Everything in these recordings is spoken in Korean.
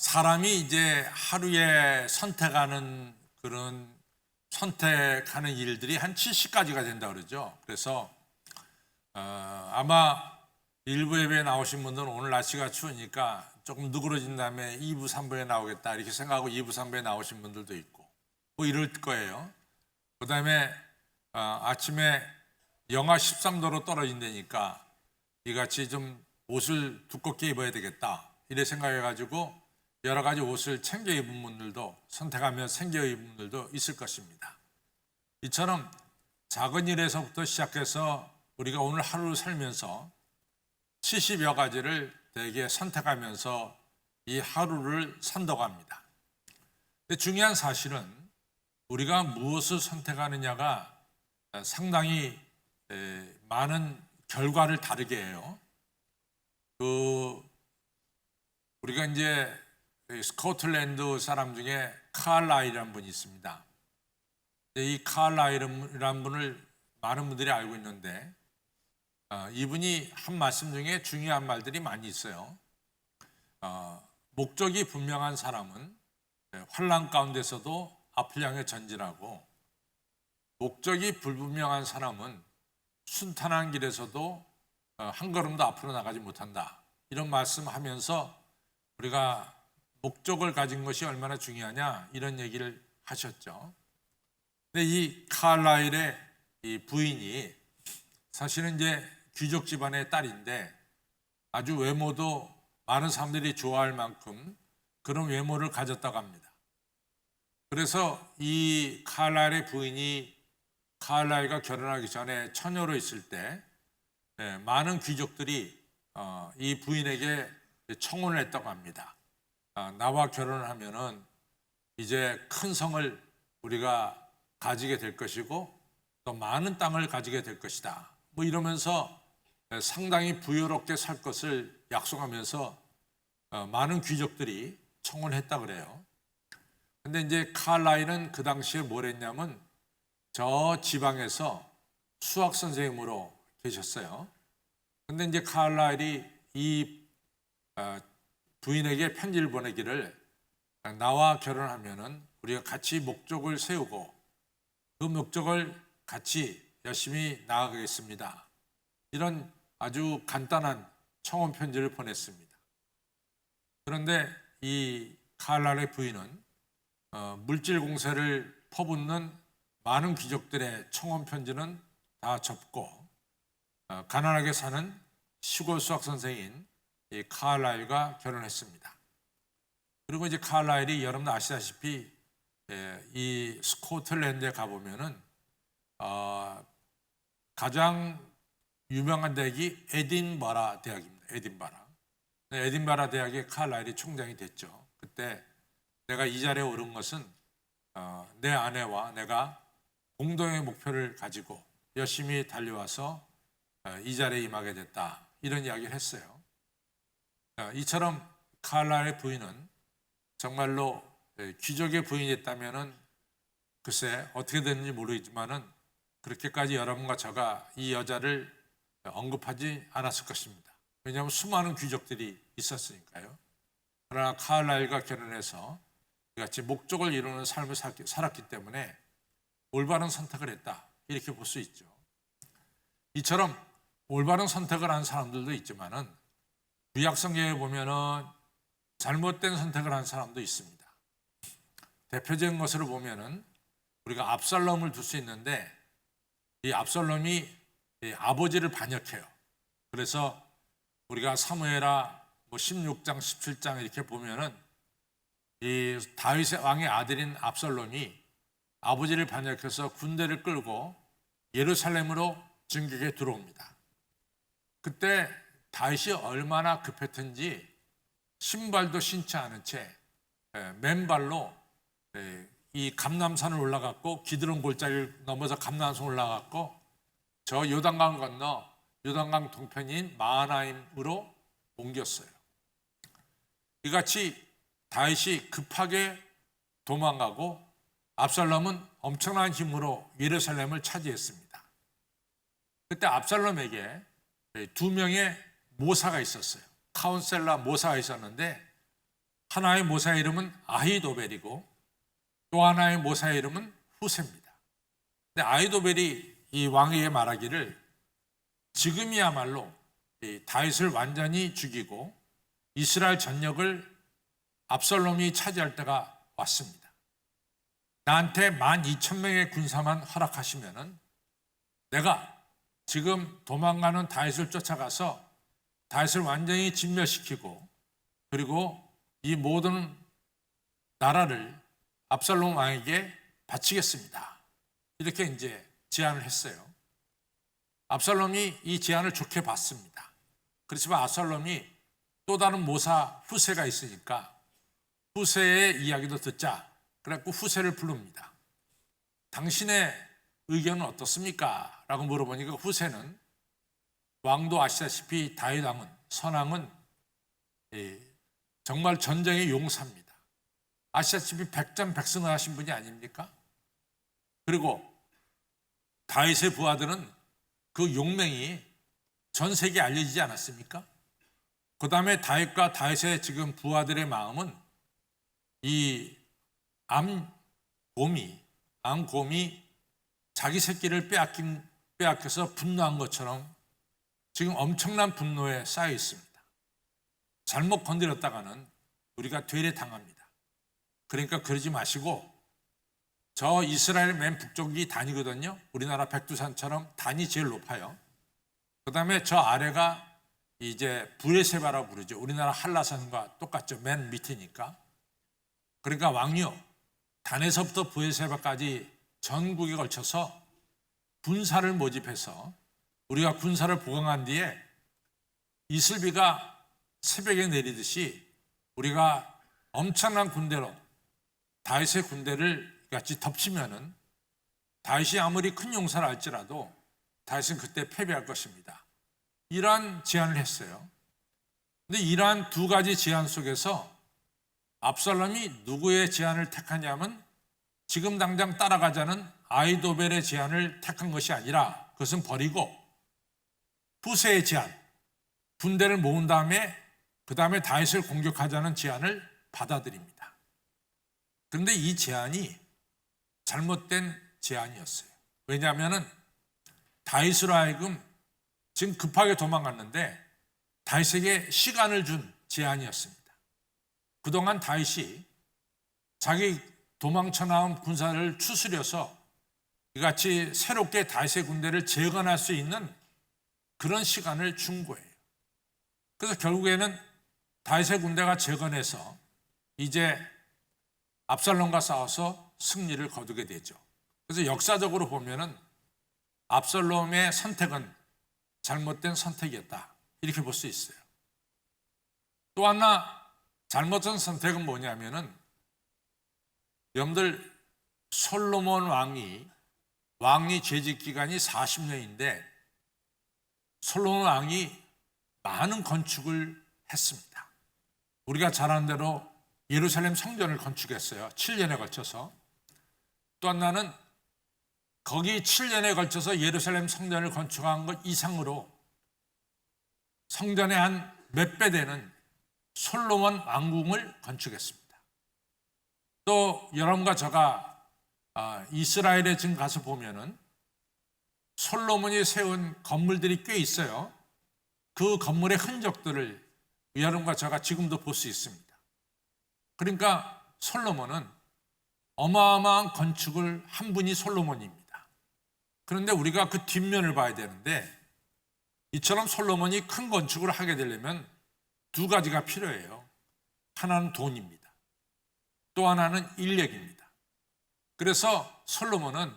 사람이 이제 하루에 선택하는 일들이 한 70가지가 된다 그러죠. 그래서 아마 일부 예배에 나오신 분들은 오늘 날씨가 추우니까 조금 누그러진 다음에 2부, 3부에 나오겠다 이렇게 생각하고 2부, 3부에 나오신 분들도 있고 뭐 이럴 거예요. 그 다음에 아침에 영하 13도로 떨어진다니까 이같이 좀 옷을 두껍게 입어야 되겠다 이래 생각해가지고 여러 가지 옷을 챙겨 입은 분들도 선택하며 챙겨 입은 분들도 있을 것입니다. 이처럼 작은 일에서부터 시작해서 우리가 오늘 하루를 살면서 70여 가지를 대개 선택하면서 이 하루를 산다고 합니다. 근데 중요한 사실은 우리가 무엇을 선택하느냐가 상당히 많은 결과를 다르게 해요. 우리가 이제 스코틀랜드 사람 중에 칼라일이라는 분이 있습니다. 이 칼라일이라는 분을 많은 분들이 알고 있는데 이분이 한 말씀 중에 중요한 말들이 많이 있어요. 목적이 분명한 사람은 환난 가운데서도 앞을 향해 전진하고 목적이 불분명한 사람은 순탄한 길에서도 한 걸음도 앞으로 나가지 못한다. 이런 말씀하면서 우리가 목적을 가진 것이 얼마나 중요하냐 이런 얘기를 하셨죠. 근데 이 칼라일의 이 부인이 사실은 이제 귀족 집안의 딸인데 아주 외모도 많은 사람들이 좋아할 만큼 그런 외모를 가졌다고 합니다. 그래서 이 칼라일의 부인이 칼라일과 결혼하기 전에 처녀로 있을 때 많은 귀족들이 이 부인에게 청혼을 했다고 합니다. 나와 결혼을 하면은 이제 큰 성을 우리가 가지게 될 것이고 또 많은 땅을 가지게 될 것이다. 뭐 이러면서 상당히 부유롭게 살 것을 약속하면서 많은 귀족들이 청혼했다 그래요. 근데 이제 칼라일은 그 당시에 뭘 했냐면 저 지방에서 수학 선생님으로 계셨어요. 근데 이제 칼라일이 이 부인에게 편지를 보내기를 나와 결혼하면은 우리가 같이 목적을 세우고 그 목적을 같이 열심히 나아가겠습니다. 이런 아주 간단한 청혼 편지를 보냈습니다. 그런데 이 칼라일의 부인은 물질 공세를 퍼붓는 많은 귀족들의 청혼 편지는 다 접고 가난하게 사는 시골 수학 선생인 이 칼라일과 결혼했습니다. 그리고 이제 칼라일이 여러분 아시다시피 이 스코틀랜드에 가보면은 가장 유명한 대학이 에딘버라 대학입니다. 에딘버라 대학에 칼라일이 총장이 됐죠. 그때 내가 이 자리에 오른 것은 내 아내와 내가 공동의 목표를 가지고 열심히 달려와서 이 자리에 임하게 됐다. 이런 이야기를 했어요. 이처럼 칼라일의 부인은 정말로 귀족의 부인이었다면은 글쎄 어떻게 됐는지 모르겠지만은 그렇게까지 여러분과 저가 이 여자를 언급하지 않았을 것입니다. 왜냐하면 수많은 귀족들이 있었으니까요. 그러나 칼라일과 결혼해서 같이 목적을 이루는 삶을 살았기 때문에 올바른 선택을 했다. 이렇게 볼 수 있죠. 이처럼 올바른 선택을 한 사람들도 있지만은 구약성경에 보면은 잘못된 선택을 한 사람도 있습니다. 대표적인 것으로 보면은 우리가 압살롬을 둘 수 있는데 이 압살롬이 아버지를 반역해요. 그래서 우리가 사무엘하 16장, 17장 이렇게 보면은 이 다윗의 왕의 아들인 압살롬이 아버지를 반역해서 군대를 끌고 예루살렘으로 진격에 들어옵니다. 그때 다윗이 얼마나 급했던지 신발도 신지 않은 채 맨발로 이 감람산을 올라갔고 기드론 골짜기를 넘어서 감람산 올라갔고 저 요단강 건너 요단강 동편인 마하나임으로 옮겼어요. 이같이 다윗이 급하게 도망가고 압살롬은 엄청난 힘으로 예루살렘을 차지했습니다. 그때 압살롬에게 두 명의 모사가 있었어요. 카운셀러 모사가 있었는데 하나의 모사의 이름은 아히도벨이고 또 하나의 모사의 이름은 후세입니다. 근데 아히도벨이 이 왕에게 말하기를 지금이야말로 이 다윗을 완전히 죽이고 이스라엘 전역을 압살롬이 차지할 때가 왔습니다. 나한테 12,000명의 군사만 허락하시면은 내가 지금 도망가는 다윗을 쫓아가서 다윗을 완전히 진멸시키고 그리고 이 모든 나라를 압살롬 왕에게 바치겠습니다. 이렇게 이제 제안을 했어요. 압살롬이 이 제안을 좋게 봤습니다. 그렇지만 압살롬이 또 다른 모사 후세가 있으니까 후세의 이야기도 듣자. 그래갖고 후세를 부릅니다. 당신의 의견은 어떻습니까? 라고 물어보니까 후세는 왕도 아시다시피 다윗 왕은 선왕은 정말 전쟁의 용사입니다. 아시다시피 백전백승을 하신 분이 아닙니까? 그리고 다윗의 부하들은 그 용맹이 전 세계에 알려지지 않았습니까? 그 다음에 다윗과 다윗의 지금 부하들의 마음은 이 암곰이 자기 새끼를 빼앗겨서 분노한 것처럼 지금 엄청난 분노에 쌓여 있습니다. 잘못 건드렸다가는 우리가 되레 당합니다. 그러니까 그러지 마시고 저 이스라엘 맨 북쪽이 단이거든요. 우리나라 백두산처럼 단이 제일 높아요. 그 다음에 저 아래가 이제 브레세바라고 부르죠. 우리나라 한라산과 똑같죠. 맨 밑이니까. 그러니까 왕이요, 단에서부터 브레세바까지 전국에 걸쳐서 군사를 모집해서 우리가 군사를 보강한 뒤에 이슬비가 새벽에 내리듯이 우리가 엄청난 군대로 다윗의 군대를 같이 덮치면은 다윗이 아무리 큰 용사를 할지라도 다윗은 그때 패배할 것입니다. 이러한 제안을 했어요. 근데 이러한 두 가지 제안 속에서 압살롬이 누구의 제안을 택하냐면 지금 당장 따라가자는 아히도벨의 제안을 택한 것이 아니라 그것은 버리고 후세의 제안, 군대를 모은 다음에 그 다음에 다윗을 공격하자는 제안을 받아들입니다. 그런데 이 제안이 잘못된 제안이었어요. 왜냐하면 다윗으로 하여금 지금 급하게 도망갔는데 다윗에게 시간을 준 제안이었습니다. 그동안 다윗이 자기 도망쳐 나온 군사를 추스려서 이같이 새롭게 다윗의 군대를 재건할 수 있는 그런 시간을 준 거예요. 그래서 결국에는 다윗의 군대가 재건해서 이제 압살롬과 싸워서 승리를 거두게 되죠. 그래서 역사적으로 보면은 압살롬의 선택은 잘못된 선택이었다. 이렇게 볼 수 있어요. 또 하나 잘못된 선택은 뭐냐면은 여러분들 솔로몬 왕이 재직 기간이 40년인데 솔로몬 왕이 많은 건축을 했습니다. 우리가 잘 아는 대로 예루살렘 성전을 건축했어요. 7년에 걸쳐서. 또 하나는 거기 7년에 걸쳐서 예루살렘 성전을 건축한 것 이상으로 성전의 한 몇 배 되는 솔로몬 왕궁을 건축했습니다. 또 여러분과 제가 이스라엘에 지금 가서 보면은 솔로몬이 세운 건물들이 꽤 있어요. 그 건물의 흔적들을 여러분과 제가 지금도 볼 수 있습니다. 그러니까 솔로몬은 어마어마한 건축을 한 분이 솔로몬입니다. 그런데 우리가 그 뒷면을 봐야 되는데 이처럼 솔로몬이 큰 건축을 하게 되려면 두 가지가 필요해요. 하나는 돈입니다. 또 하나는 인력입니다. 그래서 솔로몬은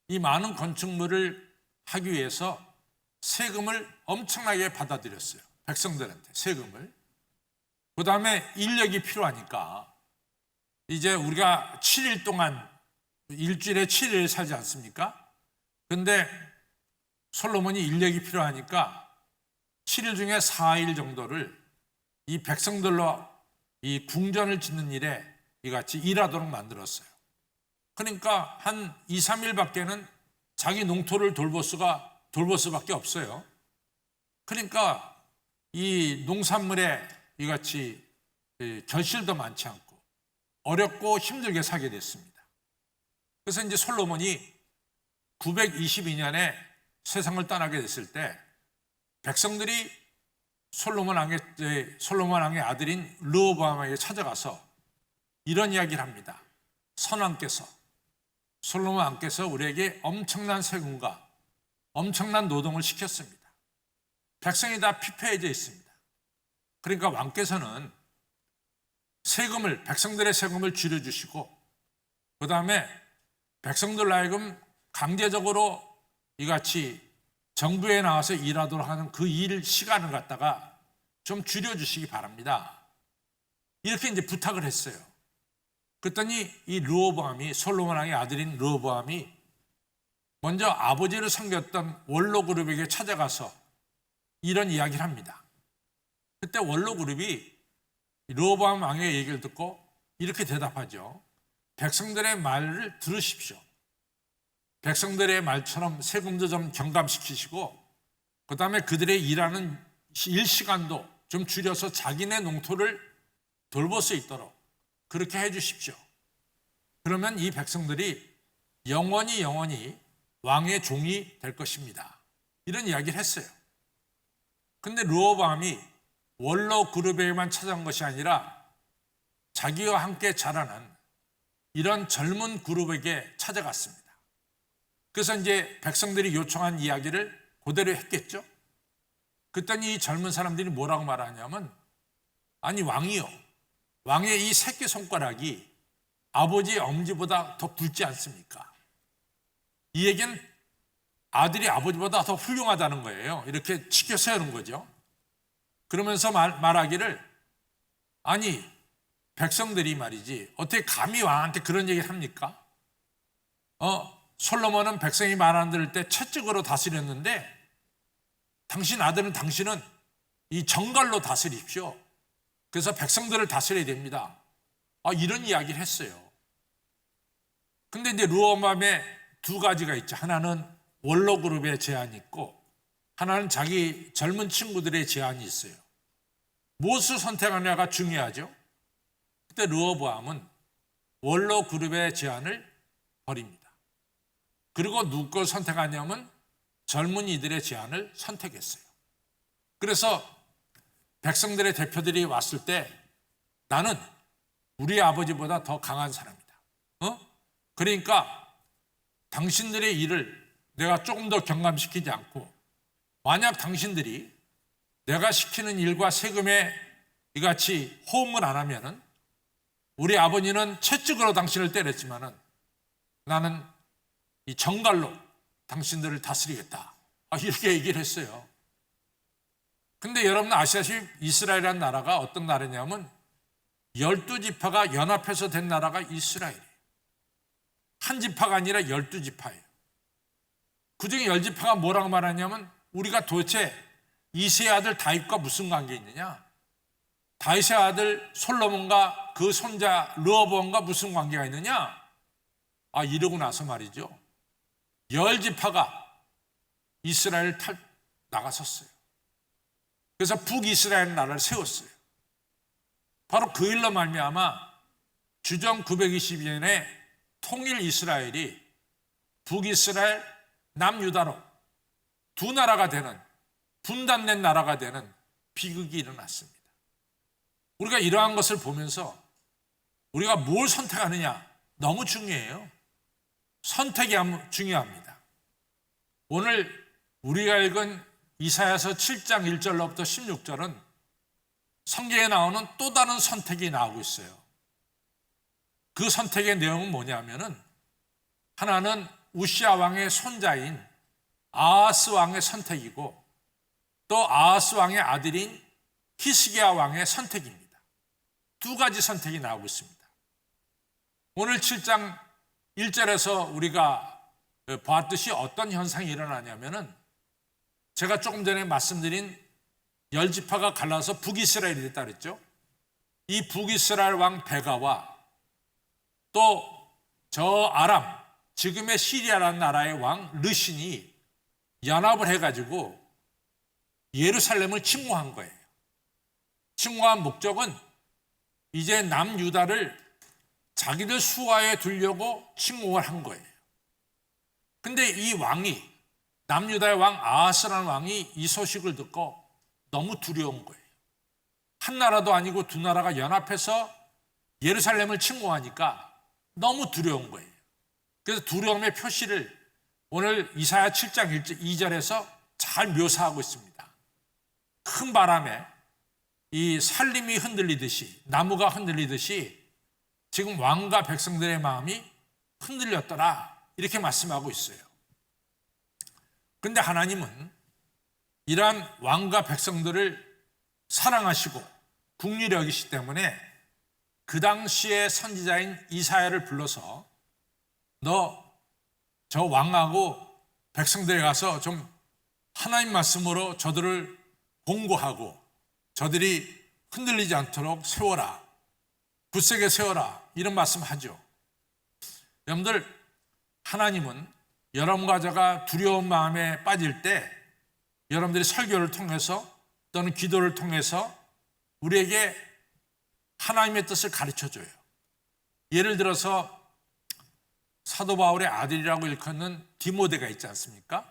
이 많은 건축물을 하기 위해서 세금을 엄청나게 받아들였어요. 백성들한테 세금을. 그 다음에 인력이 필요하니까 이제 우리가 7일 동안 일주일에 7일 살지 않습니까? 근데 솔로몬이 인력이 필요하니까 7일 중에 4일 정도를 이 백성들로 이 궁전을 짓는 일에 이같이 일하도록 만들었어요. 그러니까 한 2, 3일밖에는 자기 농토를 돌볼 수밖에 없어요. 그러니까 이 농산물에 이같이 결실도 많지 않고 어렵고 힘들게 살게 됐습니다. 그래서 이제 솔로몬이 922년에 세상을 떠나게 됐을 때 백성들이 솔로몬 왕의 아들인 르호보암에게 찾아가서 이런 이야기를 합니다. 선왕께서, 솔로몬 왕께서 우리에게 엄청난 세금과 엄청난 노동을 시켰습니다. 백성이 다 피폐해져 있습니다. 그러니까 왕께서는 백성들의 세금을 줄여주시고 그 다음에 백성들 하여금 강제적으로 이같이 정부에 나와서 일하도록 하는 그 일 시간을 갖다가 좀 줄여주시기 바랍니다. 이렇게 이제 부탁을 했어요. 그랬더니 이 르호보암이, 솔로몬 왕의 아들인 르호보암이 먼저 아버지를 섬겼던 원로 그룹에게 찾아가서 이런 이야기를 합니다. 그때 원로 그룹이 르호보암 왕의 얘기를 듣고 이렇게 대답하죠. 백성들의 말을 들으십시오. 백성들의 말처럼 세금도 좀 경감시키시고 그 다음에 그들의 일하는 일 시간도 좀 줄여서 자기네 농토를 돌볼 수 있도록 그렇게 해 주십시오. 그러면 이 백성들이 영원히 왕의 종이 될 것입니다. 이런 이야기를 했어요. 근데 르호보암이 원로 그룹에게만 찾아온 것이 아니라 자기와 함께 자라는 이런 젊은 그룹에게 찾아갔습니다. 그래서 이제 백성들이 요청한 이야기를 그대로 했겠죠. 그랬더니 이 젊은 사람들이 뭐라고 말하냐면, 아니 왕이요, 왕의 이 새끼손가락이 아버지 엄지보다 더 굵지 않습니까? 이 얘기는 아들이 아버지보다 더 훌륭하다는 거예요. 이렇게 치켜 세우는 거죠. 그러면서 말하기를, 아니 백성들이 말이지 어떻게 감히 왕한테 그런 얘기를 합니까? 솔로몬은 백성이 말 안 들을 때 채찍으로 다스렸는데 당신 아들은 당신은 이 정갈로 다스리십시오. 그래서 백성들을 다스려야 됩니다. 이런 이야기를 했어요. 근데 이제 르호보암에 두 가지가 있죠. 하나는 원로 그룹의 제안이 있고 하나는 자기 젊은 친구들의 제안이 있어요. 무엇을 선택하냐가 중요하죠. 그때 르호보암은 원로 그룹의 제안을 버립니다. 그리고 누구 걸 선택하냐면 젊은이들의 제안을 선택했어요. 그래서 백성들의 대표들이 왔을 때 나는 우리 아버지보다 더 강한 사람이다. 그러니까 당신들의 일을 내가 조금 더 경감시키지 않고 만약 당신들이 내가 시키는 일과 세금에 이같이 호응을 안 하면은 우리 아버지는 채찍으로 당신을 때렸지만은 나는 이 정갈로 당신들을 다스리겠다. 이렇게 얘기를 했어요. 근데 여러분 아시다시피 이스라엘이라는 나라가 어떤 나라냐면 12지파가 연합해서 된 나라가 이스라엘이에요. 한 지파가 아니라 12지파예요. 그중에 10지파가 뭐라고 말하냐면 우리가 도대체 이새의 아들 다윗과 무슨 관계 있느냐? 다윗의 아들 솔로몬과 그 손자 르호보암과 무슨 관계가 있느냐? 이러고 나서 말이죠. 10지파가 이스라엘을 나갔었어요. 그래서 북이스라엘 나라를 세웠어요. 바로 그 일로 말미암아 주정 922년에 통일 이스라엘이 북이스라엘, 남유다로 두 나라가 되는 분단된 나라가 되는 비극이 일어났습니다. 우리가 이러한 것을 보면서 우리가 뭘 선택하느냐 너무 중요해요. 선택이 중요합니다. 오늘 우리가 읽은 이사야서 7장 1절로부터 16절은 성경에 나오는 또 다른 선택이 나오고 있어요. 그 선택의 내용은 뭐냐면은 하나는 우시아 왕의 손자인 아하스 왕의 선택이고 또 아하스 왕의 아들인 히스기야 왕의 선택입니다. 두 가지 선택이 나오고 있습니다. 오늘 7장 1절에서 우리가 봤듯이 어떤 현상이 일어나냐면은 제가 조금 전에 말씀드린 10지파가 갈라서 북이스라엘이 됐다 그랬죠. 이 북이스라엘 왕 베가와 또 저 아람, 지금의 시리아라는 나라의 왕 르신이 연합을 해가지고 예루살렘을 침공한 거예요. 침공한 목적은 이제 남유다를 자기들 수하에 두려고 침공을 한 거예요. 근데 이 왕이, 남유다의 왕 아하스라는 왕이 이 소식을 듣고 너무 두려운 거예요. 한 나라도 아니고 두 나라가 연합해서 예루살렘을 침공하니까 너무 두려운 거예요. 그래서 두려움의 표시를 오늘 이사야 7장 2절에서 잘 묘사하고 있습니다. 큰 바람에 이 살림이 흔들리듯이, 나무가 흔들리듯이 지금 왕과 백성들의 마음이 흔들렸더라, 이렇게 말씀하고 있어요. 그런데 하나님은 이러한 왕과 백성들을 사랑하시고 긍휼히 여기시기 때문에 그 당시의 선지자인 이사야를 불러서 너 저 왕하고 백성들에 가서 좀 하나님 말씀으로 저들을 공고하고 저들이 흔들리지 않도록 세워라, 굳세게 세워라, 이런 말씀하죠. 여러분들, 하나님은 여러분과 제가 두려운 마음에 빠질 때 여러분들이 설교를 통해서 또는 기도를 통해서 우리에게 하나님의 뜻을 가르쳐줘요. 예를 들어서 사도 바울의 아들이라고 일컫는 디모데가 있지 않습니까?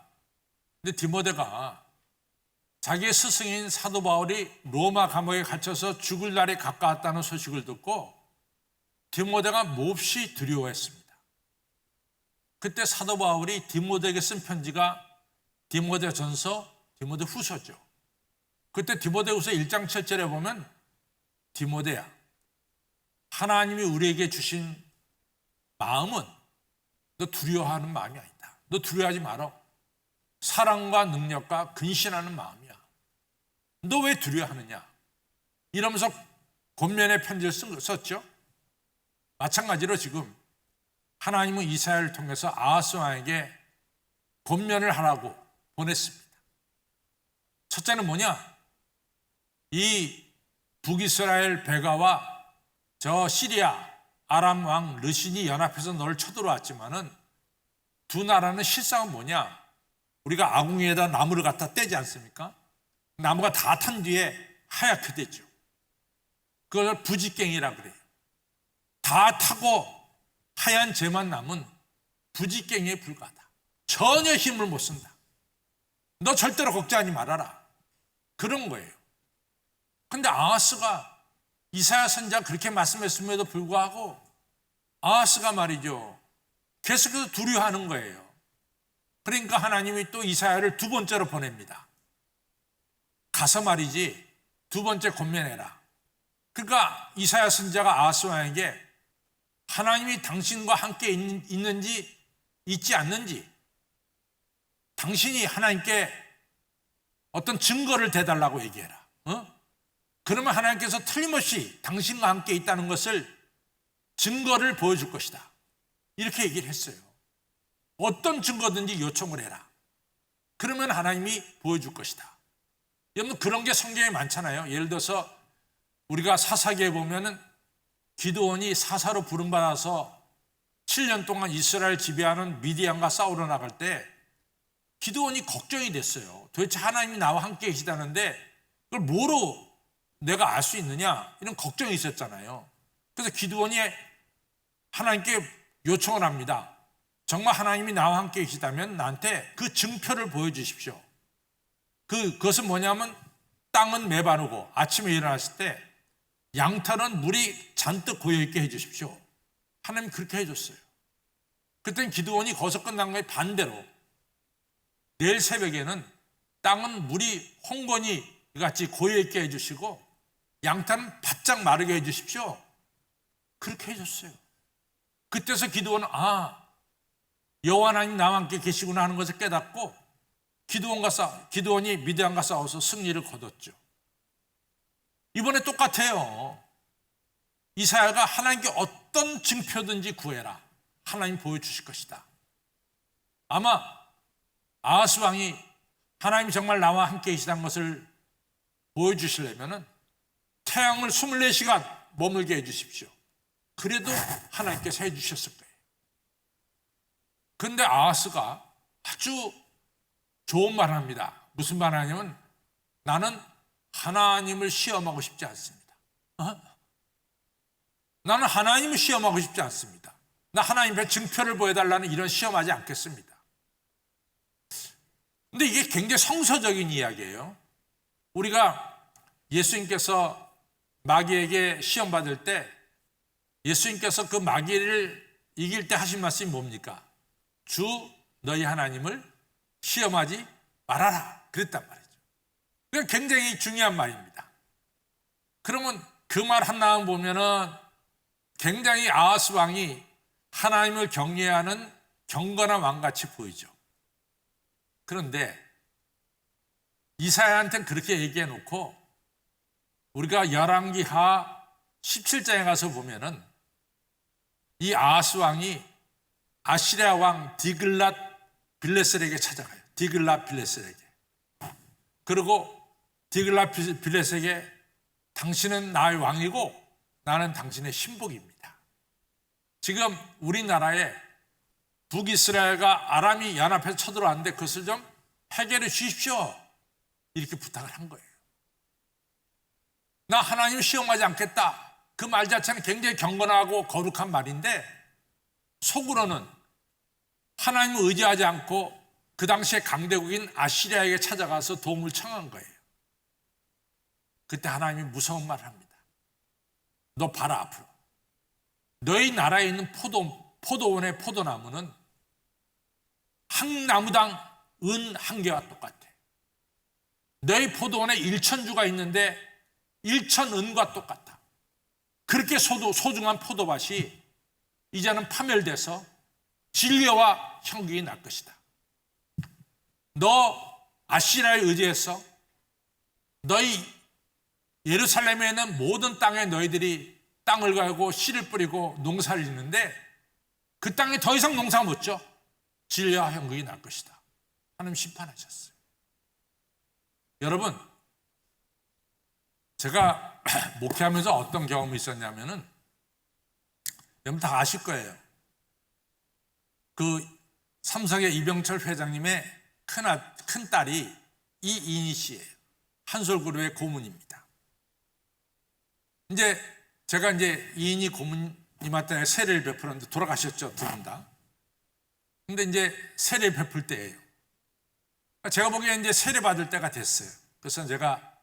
근데 디모데가 자기의 스승인 사도 바울이 로마 감옥에 갇혀서 죽을 날이 가까웠다는 소식을 듣고 디모데가 몹시 두려워했습니다. 그때 사도 바울이 디모데에게 쓴 편지가 디모데전서, 디모데후서죠. 그때 디모데후서 1장 7절에 보면 디모데야, 하나님이 우리에게 주신 마음은 너 두려워하는 마음이 아니다. 너 두려워하지 마라. 사랑과 능력과 근신하는 마음이야. 너 왜 두려워하느냐? 이러면서 권면의 편지를 썼죠. 마찬가지로 지금 하나님은 이사야를 통해서 아하스 왕에게 권면을 하라고 보냈습니다. 첫째는 뭐냐? 이 북이스라엘 베가와 저 시리아 아람 왕 르신이 연합해서 너를 쳐들어왔지만은 두 나라는 실상은 뭐냐? 우리가 아궁이에다 나무를 갖다 떼지 않습니까? 나무가 다 탄 뒤에 하얗게 되죠. 그걸 부지깽이라 그래요. 다 타고 하얀 재만 남은 부지깽이에 불과하다. 전혀 힘을 못 쓴다. 너 절대로 걱정하지 말아라. 그런 거예요. 근데 아하스가, 이사야 선지자가 그렇게 말씀했음에도 불구하고 아하스가 말이죠, 계속해서 두려워하는 거예요. 그러니까 하나님이 또 이사야를 두 번째로 보냅니다. 가서 말이지 두 번째 권면해라. 그러니까 이사야 선지자가 아하스 왕에게 하나님이 당신과 함께 있는지 있지 않는지, 당신이 하나님께 어떤 증거를 대달라고 얘기해라. 그러면 하나님께서 틀림없이 당신과 함께 있다는 것을, 증거를 보여줄 것이다. 이렇게 얘기를 했어요. 어떤 증거든지 요청을 해라. 그러면 하나님이 보여줄 것이다. 여러분, 그런 게 성경에 많잖아요. 예를 들어서 우리가 사사기에 보면은 기드온이 사사로 부름받아서 7년 동안 이스라엘 지배하는 미디안과 싸우러 나갈 때 기드온이 걱정이 됐어요. 도대체 하나님이 나와 함께 계시다는데 그걸 뭐로 내가 알 수 있느냐, 이런 걱정이 있었잖아요. 그래서 기드온이 하나님께 요청을 합니다. 정말 하나님이 나와 함께 계시다면 나한테 그 증표를 보여주십시오. 그것은 뭐냐면 땅은 메바르고 아침에 일어났을 때 양털은 물이 잔뜩 고여있게 해주십시오. 하나님 그렇게 해줬어요. 그때는 기드온이 거기서 끝난 거에 반대로 내일 새벽에는 땅은 물이 홍건이 같이 고여있게 해주시고 양털은 바짝 마르게 해주십시오. 그렇게 해줬어요. 그때서 기드온은 여호와 하나님 나와 함께 계시구나 하는 것을 깨닫고 기드온이 미디안과 싸워서 승리를 거뒀죠. 이번에 똑같아요. 이사야가 하나님께 어떤 증표든지 구해라. 하나님 보여주실 것이다. 아마 아하스 왕이 하나님이 정말 나와 함께 계시다는 것을 보여주시려면 태양을 24시간 머물게 해주십시오. 그래도 하나님께서 해주셨을 거예요. 그런데 아하스가 아주 좋은 말을 합니다. 무슨 말을 하냐면 나는 하나님을 시험하고 싶지 않습니다. 나는 하나님을 시험하고 싶지 않습니다. 나 하나님의 증표를 보여달라는 이런 시험하지 않겠습니다. 근데 이게 굉장히 성서적인 이야기예요. 우리가 예수님께서 마귀에게 시험 받을 때 예수님께서 그 마귀를 이길 때 하신 말씀이 뭡니까? 주 너희 하나님을 시험하지 말아라 그랬단 말이죠. 그게 굉장히 중요한 말입니다. 그러면 그 말 하나 보면은 굉장히 아하스 왕이 하나님을 경외하는 경건한 왕같이 보이죠. 그런데 이사야한테는 그렇게 얘기해 놓고 우리가 열왕기하 17장에 가서 보면은 이 아하스 왕이 아시리아 왕 디글랏 빌레셀에게 찾아가요. 디글랏 빌레셀에게. 그리고 디글랏 빌레셀에게 당신은 나의 왕이고 나는 당신의 신복입니다. 지금 우리나라에 북이스라엘과 아람이 연합해서 쳐들어왔는데 그것을 좀 해결해 주십시오. 이렇게 부탁을 한 거예요. 나 하나님을 시험하지 않겠다. 그 말 자체는 굉장히 경건하고 거룩한 말인데 속으로는 하나님을 의지하지 않고 그 당시에 강대국인 아시리아에게 찾아가서 도움을 청한 거예요. 그때 하나님이 무서운 말을 합니다. 너 봐라 앞으로. 너희 나라에 있는 포도원의 포도나무는 한 나무당 은 한 개와 똑같아. 너희 포도원에 1,000주가 있는데 1,000은과 똑같아. 그렇게 소중한 포도밭이 이제는 파멸돼서 진리와 형국이 날 것이다. 너 아시리아에 의지해서 너희 예루살렘에 있는 모든 땅에 너희들이 땅을 갈고 씨를 뿌리고 농사를 짓는데 그 땅에 더 이상 농사 못 져. 진리와 형국이 날 것이다. 하나님 심판하셨어요. 여러분, 제가 목회하면서 어떤 경험이 있었냐면은 여러분 다 아실 거예요. 그 삼성의 이병철 회장님의 큰 딸이 이인희 씨예요. 한솔그룹의 고문입니다. 이제 제가 이인희 고문님한테 세례를 베풀었는데 돌아가셨죠, 두 분 다. 근데 이제 세례를 베풀 때예요. 제가 보기에 이제 세례 받을 때가 됐어요. 그래서 제가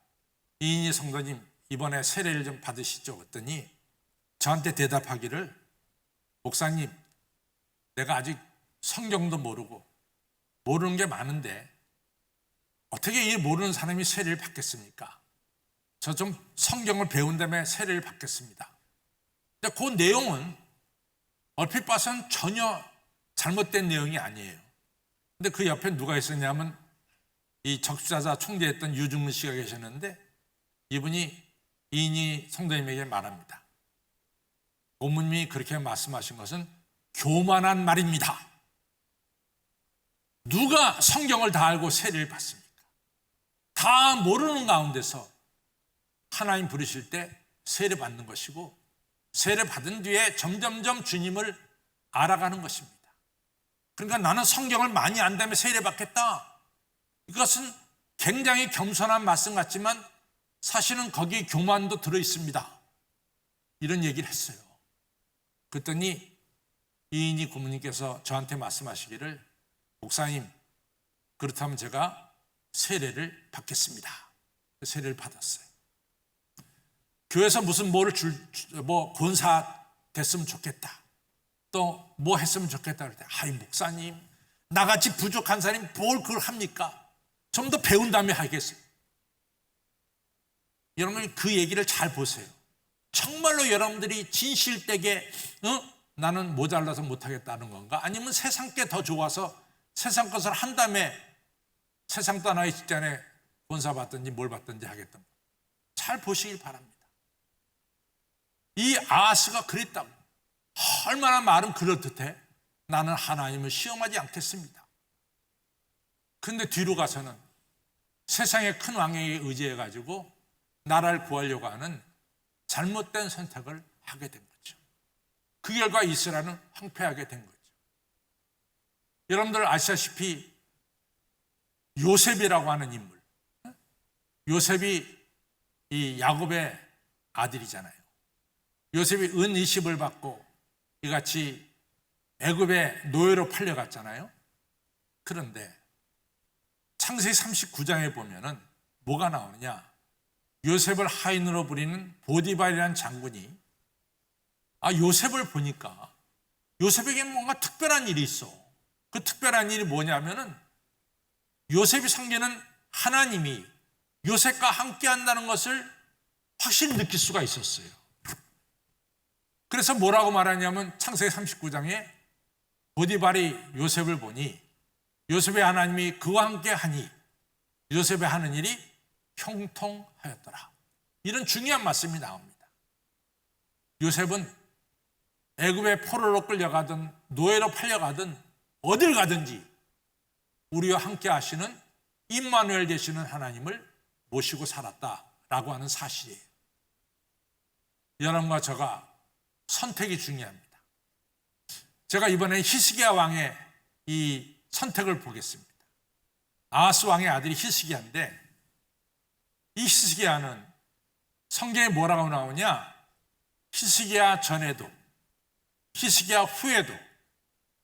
이인희 성도님 이번에 세례를 좀 받으시죠 그랬더니 저한테 대답하기를 목사님 내가 아직 성경도 모르고 모르는 게 많은데 어떻게 이 모르는 사람이 세례를 받겠습니까? 저 좀 성경을 배운 다음에 세례를 받겠습니다. 근데 그 내용은 얼핏 봐서는 전혀 잘못된 내용이 아니에요. 근데 그 옆에 누가 있었냐면 이 적시자자 총재했던 유중근 씨가 계셨는데 이분이 이인희 성도님에게 말합니다. 고문님이 그렇게 말씀하신 것은 교만한 말입니다. 누가 성경을 다 알고 세례를 받습니까? 다 모르는 가운데서 하나님 부르실 때 세례 받는 것이고 세례 받은 뒤에 점점점 주님을 알아가는 것입니다. 그러니까 나는 성경을 많이 안 다음에 세례 받겠다. 이것은 굉장히 겸손한 말씀 같지만 사실은 거기에 교만도 들어있습니다. 이런 얘기를 했어요. 그랬더니 이인희 고모님께서 저한테 말씀하시기를 목사님 그렇다면 제가 세례를 받겠습니다. 세례를 받았어요. 교회에서 무슨 권사 됐으면 좋겠다. 또 뭐 했으면 좋겠다 그럴 때 아이 목사님 나같이 부족한 사람이 뭘 그걸 합니까? 좀 더 배운 다음에 하겠어요. 여러분 그 얘기를 잘 보세요. 정말로 여러분들이 진실되게 나는 모자라서 못하겠다는 건가? 아니면 세상 게 더 좋아서 세상 것을 한 다음에 세상 떠나기 직전에 권사 받든지 뭘 받든지 하겠다. 잘 보시길 바랍니다. 이 아하스가 그랬다고. 얼마나 말은 그럴듯해. 나는 하나님을 시험하지 않겠습니다. 그런데 뒤로 가서는 세상의 큰 왕에게 의지해가지고 나라를 구하려고 하는 잘못된 선택을 하게 된 거죠. 그 결과 이스라엘은 황폐하게 된 거죠. 여러분들 아시다시피 요셉이라고 하는 인물, 요셉이 이 야곱의 아들이잖아요. 요셉이 은 20을 받고 이같이 애굽의 노예로 팔려갔잖아요. 그런데 창세기 39장에 보면은 뭐가 나오느냐? 요셉을 하인으로 부리는 보디발이라는 장군이 요셉을 보니까 요셉에게는 뭔가 특별한 일이 있어. 그 특별한 일이 뭐냐면은 요셉이 섬기는 하나님이 요셉과 함께 한다는 것을 확실히 느낄 수가 있었어요. 그래서 뭐라고 말하냐면 창세기 39장에 보디발이 요셉을 보니 요셉의 하나님이 그와 함께 하니 요셉의 하는 일이 형통하였더라. 이런 중요한 말씀이 나옵니다. 요셉은 애굽의 포로로 끌려가든 노예로 팔려가든 어딜 가든지 우리와 함께 하시는 임마누엘 되시는 하나님을 모시고 살았다라고 하는 사실이에요. 여러분과 저가 선택이 중요합니다. 제가 이번에 히스기야 왕의 이 선택을 보겠습니다. 아하스 왕의 아들이 히스기야인데 이 히스기야는 성경에 뭐라고 나오냐? 히스기야 전에도 히스기야 후에도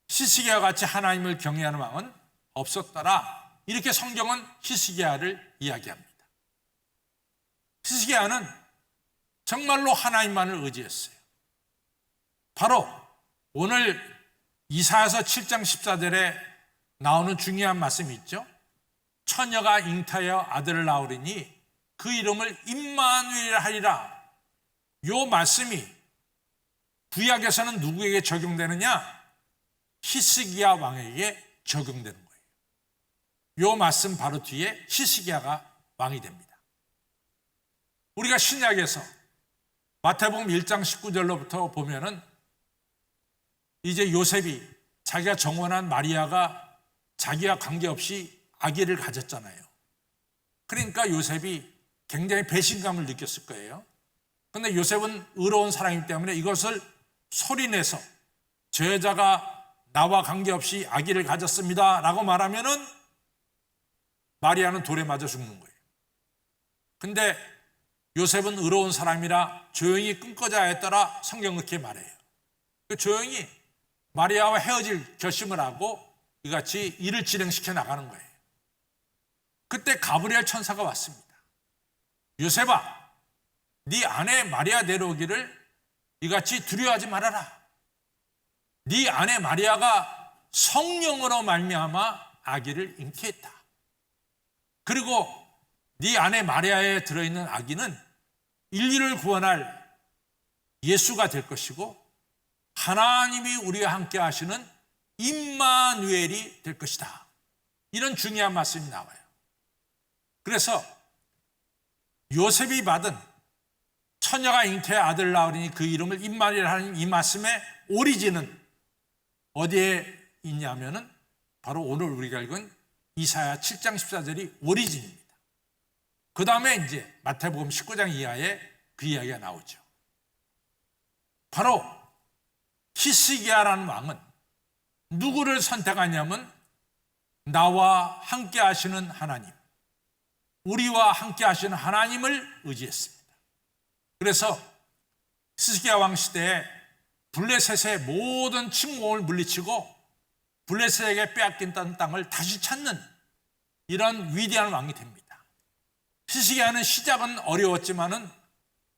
히스기야 같이 하나님을 경외하는 왕은 없었더라. 이렇게 성경은 히스기야를 이야기합니다. 히스기야는 정말로 하나님만을 의지했어요. 바로 오늘 이사야서 7장 14절에 나오는 중요한 말씀이 있죠. 처녀가 잉타하여 아들을 낳으리니 그 이름을 임마누엘이라 하리라. 이 말씀이 구약에서는 누구에게 적용되느냐? 히스기야 왕에게 적용되는 거예요. 이 말씀 바로 뒤에 히스기야가 왕이 됩니다. 우리가 신약에서 마태복음 1장 19절로부터 보면은 이제 요셉이 자기가 정원한 마리아가 자기와 관계없이 아기를 가졌잖아요. 그러니까 요셉이 굉장히 배신감을 느꼈을 거예요. 그런데 요셉은 의로운 사람이기 때문에 이것을 소리내서 저 여자가 나와 관계없이 아기를 가졌습니다 라고 말하면은 마리아는 돌에 맞아 죽는 거예요. 근데 요셉은 의로운 사람이라 조용히 끊고자 했더라. 성경 그렇게 말해요. 조용히 마리아와 헤어질 결심을 하고 이같이 일을 진행시켜 나가는 거예요. 그때 가브리엘 천사가 왔습니다. 요셉아, 네 아내 마리아 데려오기를 이같이 두려워하지 말아라. 네 아내 마리아가 성령으로 말미암아 아기를 잉태했다. 그리고 네 아내 마리아에 들어있는 아기는 인류를 구원할 예수가 될 것이고 하나님이 우리와 함께 하시는 임마누엘이 될 것이다. 이런 중요한 말씀이 나와요. 그래서 요셉이 받은 처녀가 잉태해 아들을 낳으리니 그 이름을 임마누엘이라 하는 이 말씀의 오리진은 어디에 있냐면은 바로 오늘 우리가 읽은 이사야 7장 14절이 오리진입니다. 그 다음에 이제 마태복음 19장 이하에 그 이야기가 나오죠. 바로 히스기야라는 왕은 누구를 선택하냐면 나와 함께 하시는 하나님, 우리와 함께 하시는 하나님을 의지했습니다. 그래서 히스기야 왕 시대에 블레셋의 모든 침공을 물리치고 블레셋에게 빼앗긴다는 땅을 다시 찾는 이런 위대한 왕이 됩니다. 히스기야는 시작은 어려웠지만은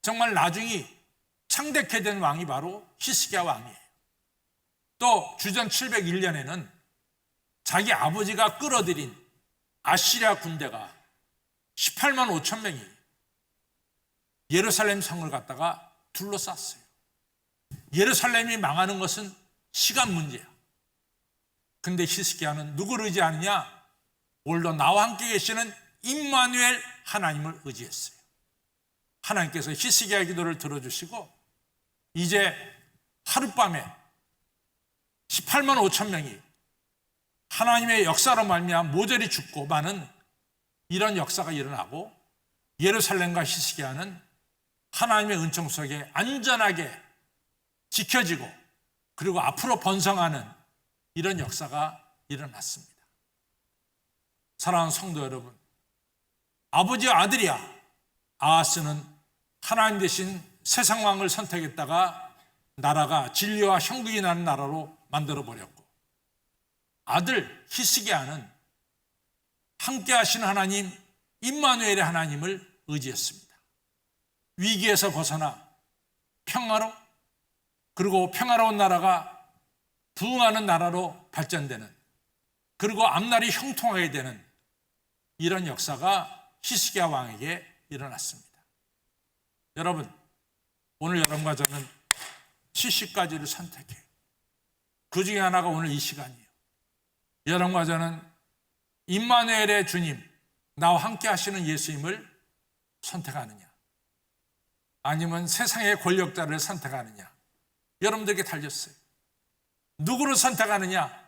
정말 나중에 창대케 된 왕이 바로 히스기야 왕이에요. 또 주전 701년에는 자기 아버지가 끌어들인 아시리아 군대가 18만 5천 명이 예루살렘 성을 갖다가 둘러쌌어요. 예루살렘이 망하는 것은 시간 문제야. 근데 히스기야는 누구를 의지하느냐? 오늘도 나와 함께 계시는 임마누엘 하나님을 의지했어요. 하나님께서 히스기야의 기도를 들어주시고 이제 하룻밤에 18만 5천 명이 하나님의 역사로 말미암아 모조리 죽고 많은 이런 역사가 일어나고 예루살렘과 히스기야는 하나님의 은총 속에 안전하게 지켜지고 그리고 앞으로 번성하는 이런 역사가 일어났습니다. 사랑하는 성도 여러분, 아버지와 아들이야. 아하스는 하나님 대신 세상 왕을 선택했다가 나라가 진리와 형국이 나는 나라로 만들어 버렸고, 아들 히스기야는 함께 하신 하나님 임마누엘의 하나님을 의지했습니다. 위기에서 벗어나 평화로, 그리고 평화로운 나라가 부흥하는 나라로 발전되는, 그리고 앞날이 형통하게 되는 이런 역사가 히스기야 왕에게 일어났습니다. 여러분, 오늘 여러분과 저는 70가지를 선택해요. 그 중에 하나가 오늘 이 시간이에요. 여러분과 저는 임마누엘의 주님, 나와 함께 하시는 예수님을 선택하느냐, 아니면 세상의 권력자를 선택하느냐, 여러분들에게 달렸어요. 누구를 선택하느냐,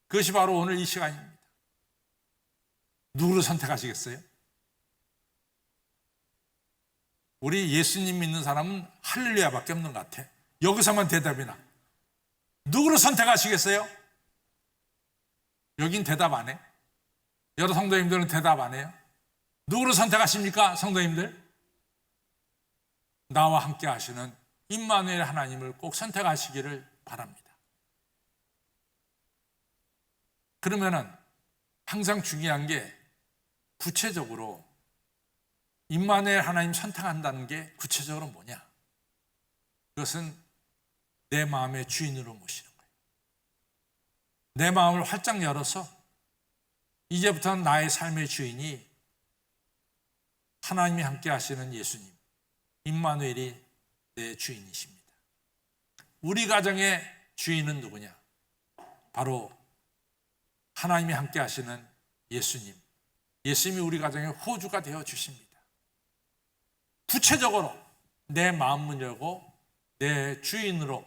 그것이 바로 오늘 이 시간입니다. 누구를 선택하시겠어요? 우리 예수님 믿는 사람은 할렐루야밖에 없는 것 같아. 여기서만 대답이 나. 누구를 선택하시겠어요? 여긴 대답 안 해. 여러 성도님들은 대답 안 해요. 누구를 선택하십니까, 성도님들? 나와 함께 하시는 임마누엘 하나님을 꼭 선택하시기를 바랍니다. 그러면은 항상 중요한 게, 구체적으로 임마누엘 하나님 선택한다는 게 구체적으로 뭐냐? 그것은 내 마음의 주인으로 모시는 거예요. 내 마음을 활짝 열어서 이제부터는 나의 삶의 주인이 하나님이 함께 하시는 예수님, 임마누엘이 내 주인이십니다. 우리 가정의 주인은 누구냐? 바로 하나님이 함께 하시는 예수님. 예수님이 우리 가정의 호주가 되어 주십니다. 구체적으로 내 마음 문 열고 내 주인으로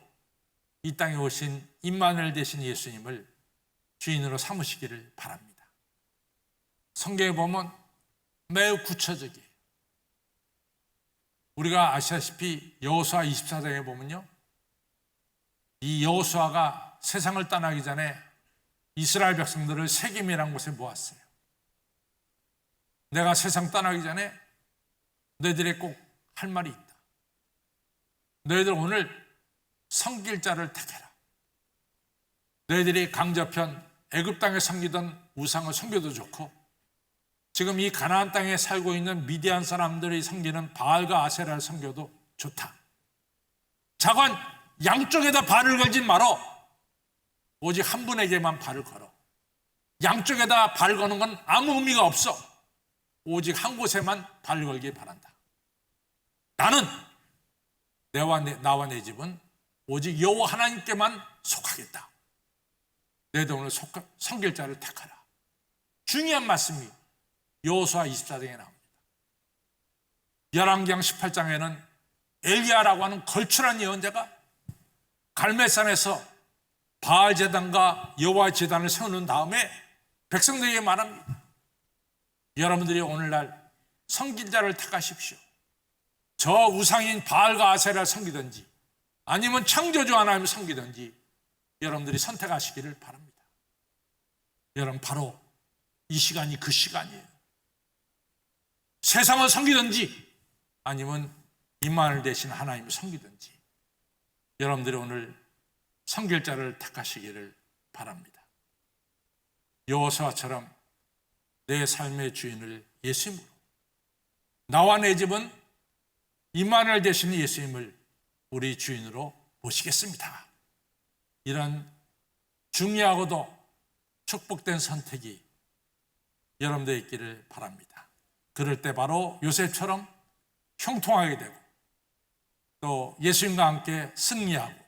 이 땅에 오신 임마누엘 되신 예수님을 주인으로 삼으시기를 바랍니다. 성경에 보면 매우 구체적이에요. 우리가 아시다시피 여호수아 24장에 보면요, 이 여호수아가 세상을 떠나기 전에 이스라엘 백성들을 세겜이라는 곳에 모았어요. 내가 세상 떠나기 전에 너희들이 꼭 할 말이 있다. 너희들 오늘 섬길 자를 택해라. 너희들이 강저편 애굽 땅에 섬기던 우상을 섬겨도 좋고, 지금 이 가나안 땅에 살고 있는 미디안 사람들이 섬기는 바알과 아세라를 섬겨도 좋다. 자관 양쪽에다 발을 걸진 말어. 오직 한 분에게만 발을 걸어. 양쪽에다 발을 거는 건 아무 의미가 없어. 오직 한 곳에만 발을 걸길 바란다. 나는 나와 내 집은 오직 여호와 하나님께만 속하겠다. 너희들 오늘 섬길 자를 택하라. 중요한 말씀이 여호수아 24장에 나옵니다. 열왕기상 18장에는 엘리야라고 하는 걸출한 예언자가 갈멜산에서 바알 제단과 여호와 제단을 세우는 다음에 백성들에게 말합니다. 여러분들이 오늘날 섬길 자를 택하십시오. 저 우상인 바알과 아세라를 섬기든지 아니면 창조주 하나님을 섬기든지 여러분들이 선택하시기를 바랍니다. 여러분, 바로 이 시간이 그 시간이에요. 세상을 섬기든지 아니면 임마누엘 되신 하나님을 섬기든지 여러분들이 오늘 섬길 자를 택하시기를 바랍니다. 여호수아처럼 내 삶의 주인을 예수님으로, 나와 내 집은 임마누엘 되시는 예수님을 우리 주인으로 모시겠습니다. 이런 중요하고도 축복된 선택이 여러분들에 있기를 바랍니다. 그럴 때 바로 요셉처럼 형통하게 되고 또 예수님과 함께 승리하고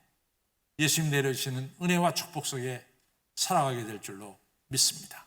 예수님 내려주시는 은혜와 축복 속에 살아가게 될 줄로 믿습니다.